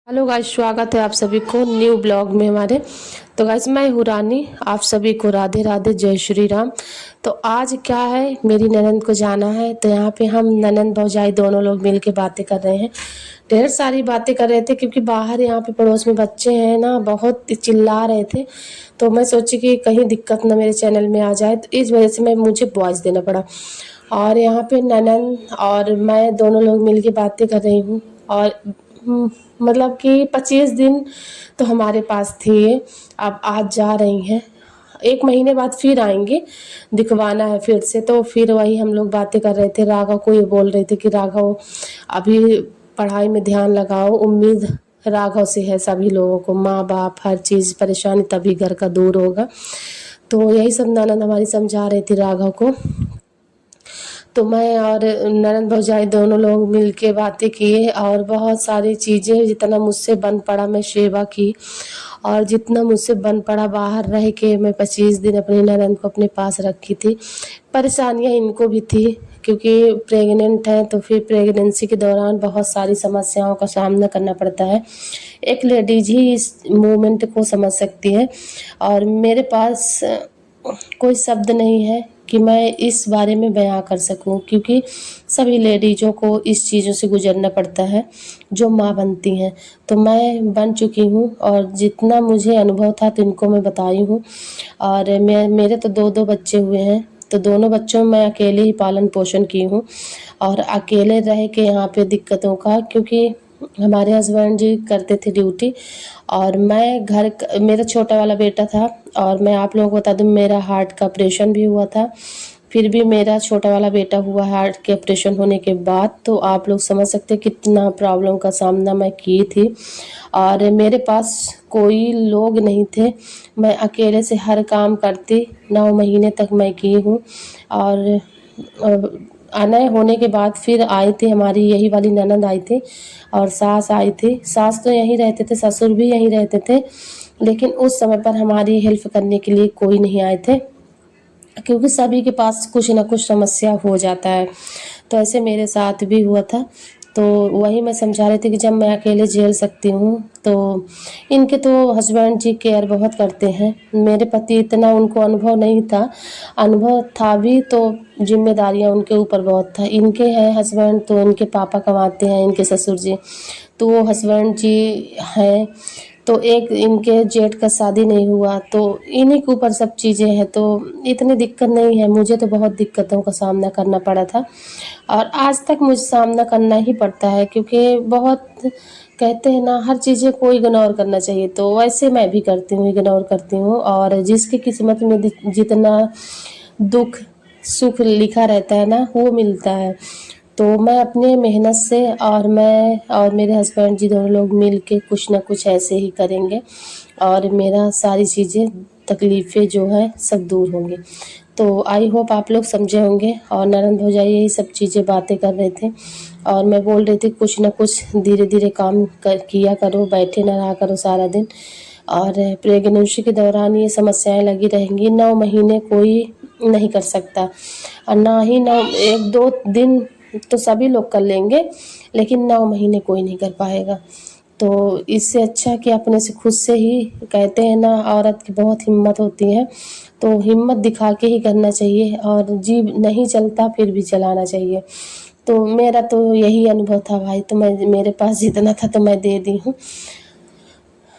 Hello guys, स्वागत है आप सभी को न्यू ब्लॉग में हमारे। तो गाइस, मैं हूँ रानी। आप सभी को राधे राधे, जय श्री राम। तो आज क्या है, मेरी ननंद को जाना है, तो यहाँ पे हम ननंद भौजाई दोनों लोग मिल के बातें कर रहे हैं। ढेर सारी बातें कर रहे थे क्योंकि बाहर यहाँ पे पड़ोस में बच्चे हैं ना, बहुत चिल्ला रहे थे। तो मैं सोची कि कहीं दिक्कत ना मेरे चैनल में आ जाए, तो इस वजह से मुझे वॉइस देना पड़ा। और यहाँ पे ननंद और मैं दोनों लोग मिल के बातें कर रही हूँ। और मतलब कि 25 दिन तो हमारे पास थी ये। अब आज जा रही हैं, 1 महीने बाद फिर आएंगे, दिखवाना है फिर से। तो फिर वही हम लोग बातें कर रहे थे। राघव को ये बोल रहे थे कि राघव अभी पढ़ाई में ध्यान लगाओ, उम्मीद राघव से है सभी लोगों को, माँ बाप हर चीज़ परेशानी तभी घर का दूर होगा। तो यही सब ननद हमारी समझा रही थी राघव को। तो मैं और ननंद भौजाई दोनों लोग मिल के बातें किए और बहुत सारी चीज़ें जितना मुझसे बन पड़ा मैं सेवा की। और जितना मुझसे बन पड़ा बाहर रह के मैं 25 दिन अपनी ननंद को अपने पास रखी थी। परेशानियां इनको भी थी क्योंकि प्रेग्नेंट है, तो फिर प्रेगनेंसी के दौरान बहुत सारी समस्याओं का सामना करना पड़ता है। एक लेडीज ही इस मोमेंट को समझ सकती है। और मेरे पास कोई शब्द नहीं है कि मैं इस बारे में बयां कर सकूं, क्योंकि सभी लेडीज़ों को इस चीज़ों से गुजरना पड़ता है जो माँ बनती हैं। तो मैं बन चुकी हूँ और जितना मुझे अनुभव था तो इनको मैं बताई हूँ। और मेरे तो दो दो बच्चे हुए हैं, तो दोनों बच्चों में मैं अकेले ही पालन पोषण की हूँ। और अकेले रह के यहाँ पे दिक्कतों का, क्योंकि हमारे हस्बैंड जी करते थे ड्यूटी और मैं मेरा छोटा वाला बेटा था। और मैं आप लोगों को बता दूं, मेरा हार्ट का ऑपरेशन भी हुआ था। फिर भी मेरा छोटा वाला बेटा हुआ हार्ट के ऑपरेशन होने के बाद, तो आप लोग समझ सकते हैं कितना प्रॉब्लम का सामना मैं की थी। और मेरे पास कोई लोग नहीं थे, मैं अकेले से हर काम करती। 9 महीने तक मैं की हूँ। और अनय होने के बाद फिर आई थी हमारी यही वाली ननद आई थी और सास आई थी। सास तो यहीं रहते थे, ससुर भी यहीं रहते थे, लेकिन उस समय पर हमारी हेल्प करने के लिए कोई नहीं आए थे, क्योंकि सभी के पास कुछ ना कुछ समस्या हो जाता है। तो ऐसे मेरे साथ भी हुआ था। तो वही मैं समझा रही थी कि जब मैं अकेले झेल सकती हूँ, तो इनके तो हस्बैंड जी केयर बहुत करते हैं। मेरे पति इतना उनको अनुभव नहीं था, अनुभव था भी तो जिम्मेदारियाँ उनके ऊपर बहुत था। इनके हैं हस्बैंड, तो इनके पापा कमाते हैं, इनके ससुर जी, तो वो हस्बैंड जी हैं। तो एक इनके जेठ का शादी नहीं हुआ, तो इन्हीं के ऊपर सब चीज़ें हैं। तो इतनी दिक्कत नहीं है, मुझे तो बहुत दिक्कतों का सामना करना पड़ा था और आज तक मुझे सामना करना ही पड़ता है, क्योंकि बहुत कहते हैं ना, हर चीज़ें को इग्नोर करना चाहिए, तो वैसे मैं भी करती हूँ, इग्नोर करती हूँ। और जिसकी किस्मत में जितना दुख सुख लिखा रहता है ना, वो मिलता है। तो मैं अपने मेहनत से और मैं और मेरे हस्बैंड जी दोनों लोग मिल के कुछ ना कुछ ऐसे ही करेंगे और मेरा सारी चीज़ें तकलीफ़ें जो है सब दूर होंगी। तो आई होप आप लोग समझे होंगे। और ननंद भौजाई यही सब चीज़ें बातें कर रहे थे और मैं बोल रही थी कुछ ना कुछ धीरे धीरे काम किया करो, बैठे ना रहा करो सारा दिन। और प्रेगनेंसी के दौरान ये समस्याएं लगी रहेंगी। 9 महीने कोई नहीं कर सकता, और ना ही 1-2 दिन तो सभी लोग कर लेंगे, लेकिन 9 महीने कोई नहीं कर पाएगा। तो इससे अच्छा कि अपने से खुद से ही, कहते हैं ना, औरत की बहुत हिम्मत होती है, तो हिम्मत दिखा के ही करना चाहिए। और जी नहीं चलता फिर भी चलाना चाहिए। तो मेरा तो यही अनुभव था भाई, तो मैं, मेरे पास जितना था तो मैं दे दी हूँ।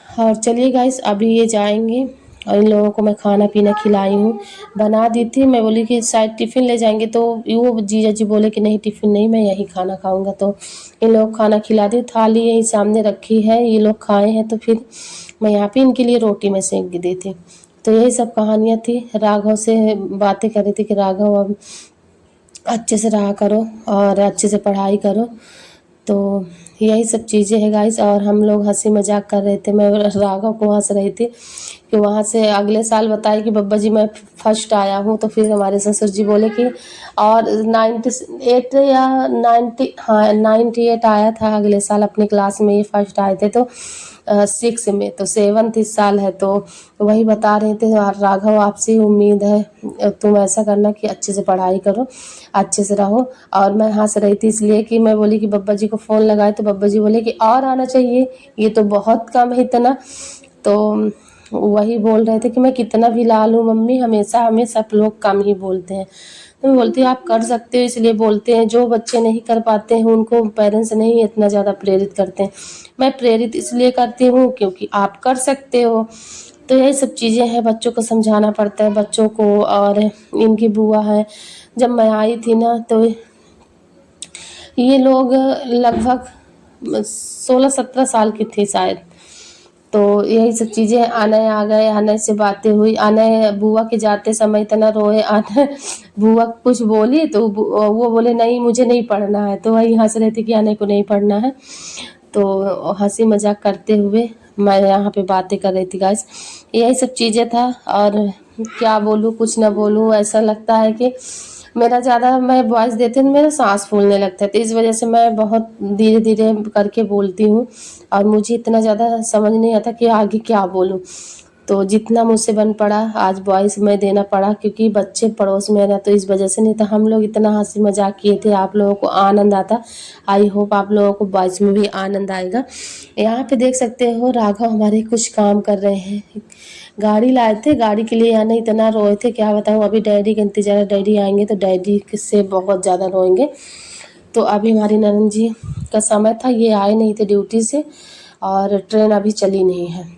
और चलिए गाइस, अभी ये जाएंगे और इन लोगों को मैं खाना पीना खिलाई हूँ। बना दी थी, मैं बोली कि शायद टिफ़िन ले जाएंगे, तो वो जीजा जी बोले कि नहीं टिफ़िन नहीं, मैं यही खाना खाऊंगा। तो इन लोगों को खाना खिला दी, थाली यही सामने रखी है, ये लोग खाए हैं, तो फिर मैं यहाँ पे इनके लिए रोटी में सेक दी थी। तो यही सब कहानियाँ थी। राघव से बातें कर रही थी कि राघव अब अच्छे से रहा करो और अच्छे से पढ़ाई करो। तो यही सब चीज़ें हैं गाइस। और हम लोग हंसी मजाक कर रहे थे, मैं राघव को हंस रही थी कि वहाँ से अगले साल बताए कि बब्बा जी मैं फर्स्ट आया हूँ। तो फिर हमारे ससुर जी बोले कि और 98 या 90, हाँ 98 आया था अगले साल अपनी क्लास में, ये फर्स्ट आए थे। तो 6 में, तो 7th इस साल है। तो वही बता रहे थे राघव आपसे उम्मीद है तुम ऐसा करना कि अच्छे से पढ़ाई करो, अच्छे से रहो। और मैं हंस रही थी इसलिए कि मैं बोली कि बब्बा जी को फ़ोन लगाए, तो बब्बा जी बोले कि और आना चाहिए, ये तो बहुत कम है इतना। तो वही बोल रहे थे कि मैं कितना भी ला लूँ मम्मी, हमेशा हमें सब लोग कम ही बोलते हैं। तो मैं बोलती हूँ आप कर सकते हो इसलिए बोलते हैं, जो बच्चे नहीं कर पाते हैं उनको पेरेंट्स नहीं इतना ज़्यादा प्रेरित करते हैं। मैं प्रेरित इसलिए करती हूँ क्योंकि आप कर सकते हो। तो यही सब चीज़ें हैं, बच्चों को समझाना पड़ता है बच्चों को। और इनकी बुआ है, जब मैं आई थी ना तो ये लोग लगभग 16-17 साल की थी शायद। तो यही सब चीज़ें, अनय आ गए, अनय से बातें हुई, अनय बुआ के जाते समय इतना रोए, अनय बुआ कुछ बोली तो वो बोले नहीं मुझे नहीं पढ़ना है, तो वही हंस रहे थे कि अनय को नहीं पढ़ना है। तो हंसी मजाक करते हुए मैं यहाँ पे बातें कर रही थी गाइस, यही सब चीज़ें था। और क्या बोलूँ कुछ ना बोलूँ, ऐसा लगता है कि मेरा ज़्यादा मैं वॉइस देती हूँ मेरा सांस फूलने लगता है, तो इस वजह से मैं बहुत धीरे धीरे करके बोलती हूँ। और मुझे इतना ज़्यादा समझ नहीं आता कि आगे क्या बोलूँ। तो जितना मुझसे बन पड़ा आज वॉइस में देना पड़ा, क्योंकि बच्चे पड़ोस में है ना, तो इस वजह से। नहीं तो हम लोग इतना हंसी मजाक किए थे, आप लोगों को आनंद आता। आई होप आप लोगों को वॉइस में भी आनंद आएगा। यहाँ पे देख सकते हो राघव हमारे कुछ काम कर रहे हैं, गाड़ी लाए थे, गाड़ी के लिए आने इतना रोए थे क्या बताऊँ। अभी डैडी का इंतजार है, डैडी आएंगे तो डैडी से बहुत ज़्यादा रोएंगे। तो अभी हमारी ननद जी का समय था, ये आए नहीं थे ड्यूटी से, और ट्रेन अभी चली नहीं है।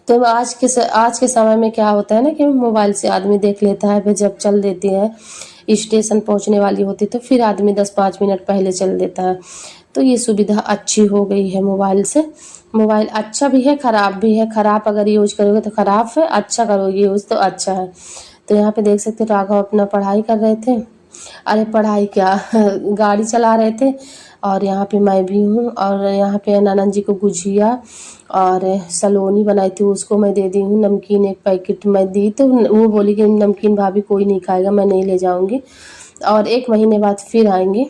तो आज के समय में क्या होता है ना कि मोबाइल से आदमी देख लेता है, फिर जब चल देती है स्टेशन पहुंचने वाली होती तो फिर आदमी 10-5 मिनट पहले चल देता है। तो ये सुविधा अच्छी हो गई है मोबाइल से। मोबाइल अच्छा भी है ख़राब भी है, ख़राब अगर यूज करोगे तो ख़राब है, अच्छा करोगे यूज़ तो अच्छा है। तो यहाँ पे देख सकते हो राघव अपना पढ़ाई कर रहे थे, अरे पढ़ाई क्या गाड़ी चला रहे थे। और यहाँ पे मैं भी हूँ, और यहाँ पे ननद जी को गुजिया और सलोनी बनाई थी उसको मैं दे दी हूँ, नमकीन एक पैकेट मैं दी, तो वो बोली कि नमकीन भाभी कोई नहीं खाएगा, मैं नहीं ले जाऊँगी, और 1 महीने बाद फिर आएंगे।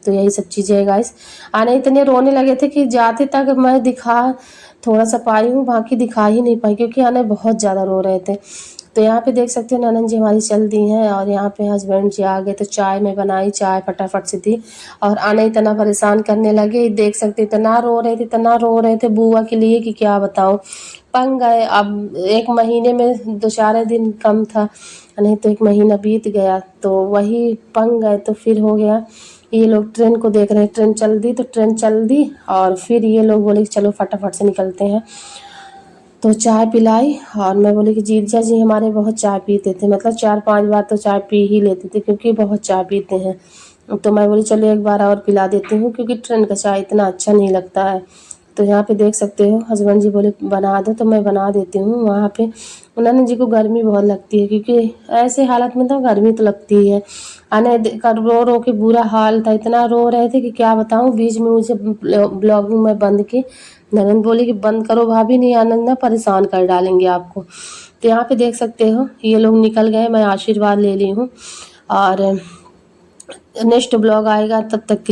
तो यही सब चीज़ें है गाइस। आने इतने रोने लगे थे कि जाते तक मैं दिखा थोड़ा सा पाई हूँ, बाकी दिखा ही नहीं पाई क्योंकि आने बहुत ज़्यादा रो रहे थे। तो यहाँ पे देख सकते हो ननद जी हमारी चल दी हैं, और यहाँ पे हस्बैंड जी आ गए, तो चाय मैं बनाई, चाय फटाफट से दी। और आने इतना परेशान करने लगे, देख सकते इतना रो रहे थे, इतना रो रहे थे बुआ के लिए कि क्या बताऊँ। पंग गए, अब 1 महीने में 2-4 दिन कम था, नहीं तो 1 महीना बीत गया, तो वही पंग गए। तो फिर हो गया, ये लोग ट्रेन को देख रहे हैं, ट्रेन चल दी तो ट्रेन चल दी, और फिर ये लोग बोले कि चलो फटाफट से निकलते हैं। तो चाय पिलाई, और मैं बोली कि जीजा जी हमारे बहुत चाय पीते थे, मतलब 4-5 बार तो चाय पी ही लेते थे क्योंकि बहुत चाय पीते हैं। तो मैं बोली चलो एक बार और पिला देती हूँ क्योंकि ट्रेन का चाय इतना अच्छा नहीं लगता है। तो यहाँ पे देख सकते हो हस्बैंड जी बोले बना दो, तो मैं बना देती हूँ। वहाँ पे ननद जी को गर्मी बहुत लगती है क्योंकि ऐसे हालत में तो गर्मी तो लगती ही है। आने कर रो रो के बुरा हाल था, इतना रो रहे थे कि क्या बताऊँ। बीच में मुझे ब्लॉगिंग में बंद की, ननद बोली कि बंद करो भाभी, नहीं आनंद ना परेशान कर डालेंगे आपको। तो यहाँ पे देख सकते हो ये लोग निकल गए, मैं आशीर्वाद ले ली हूँ। और नेक्स्ट ब्लॉग आएगा, तब तक के